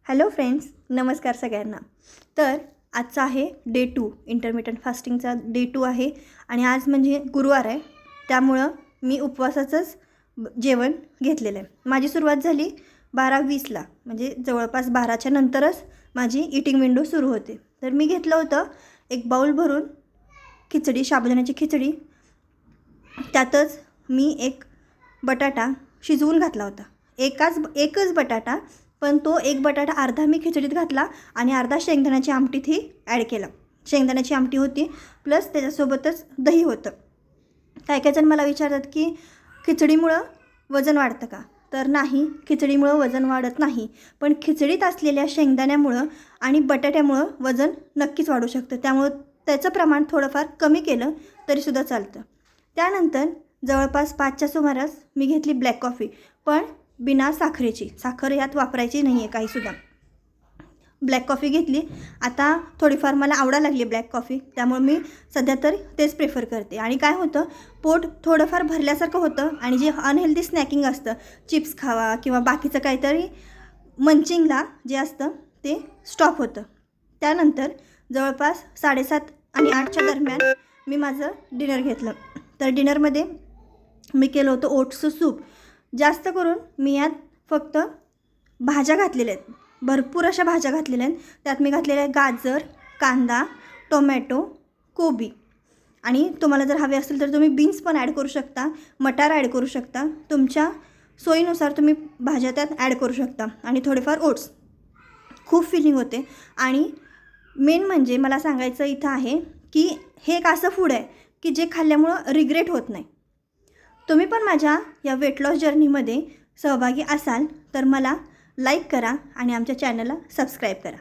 Hello friends, नमस्कार सगळ्यांना. तर आजचा आहे डे 2, इंटरमिटंट फास्टिंगचा डे 2 आहे आणि आज म्हणजे गुरुवार आहे. त्यामुळं मी उपवासाचंच जेवण घेतलेलं आहे. माझी सुरुवात झाली 12:20ला, म्हणजे जवळपास 12च्या नंतरच माझी ईटिंग विंडो सुरू होते. तर मी घेतलं होतं एक बाऊल भरून खिचडी, साबुदाण्याची खिचडी. त्यातच मी एक बटाटा शिजवून घातला होता. एकच बटाटा, पण तो एक बटाटा अर्धा मी खिचडीत घातला आणि अर्धा शेंगदाण्याची आमटीतही ॲड केला. शेंगदाण्याची आमटी होती प्लस त्याच्यासोबतच दही होतं. काही जण मला विचारतात की खिचडीमुळं वजन वाढतं का? तर नाही, खिचडीमुळं वजन वाढत नाही, पण खिचडीत असलेल्या शेंगदाण्यामुळं आणि बटाट्यामुळं वजन नक्कीच वाढू शकतं. त्यामुळं त्याचं प्रमाण थोडंफार कमी केलं तरीसुद्धा चालतं. त्यानंतर जवळपास 5च्या सुमारास मी घेतली ब्लॅक कॉफी, पण बिना साखरेची. साखर यात वापरायची नाही आहे काहीसुद्धा. ब्लॅक कॉफी घेतली. आता थोडीफार मला आवडायला लागली ब्लॅक कॉफी, त्यामुळे मी सध्या तर तेच प्रेफर करते. आणि काय होतं, पोट थोडंफार भरल्यासारखं होतं आणि जे अनहेल्दी स्नॅकिंग असतं, चिप्स खावा किंवा बाकीचं काहीतरी मंचिंगला जे असतं ते स्टॉप होतं. त्यानंतर जवळपास 7:30 आणि 8च्या दरम्यान मी माझं डिनर घेतलं. तर डिनरमध्ये मी केलं होतं ओट्सचं सूप. जास्त करून मी यात फक्त भाज्या घातलेल्या आहेत, भरपूर अशा भाज्या घातलेल्या आहेत. त्यात मी घातलेल्या आहे गाजर, कांदा, टोमॅटो, कोबी. आणि तुम्हाला जर हवे असेल तर तुम्ही बीन्स पण ॲड करू शकता, मटार ॲड करू शकता. तुमच्या सोयीनुसार तुम्ही भाज्या त्यात ॲड करू शकता. आणि थोडेफार ओट्स. खूप फिलिंग होते. आणि मेन म्हणजे मला सांगायचं इथं आहे की हे एक असं फूड आहे की जे खाल्ल्यामुळं रिग्रेट होत नाही. तुम्ही पण माझ्या या वेट लॉस जर्नीमध्ये सहभागी असाल तर मला लाईक करा आणि आमच्या चॅनलला सबस्क्राईब करा.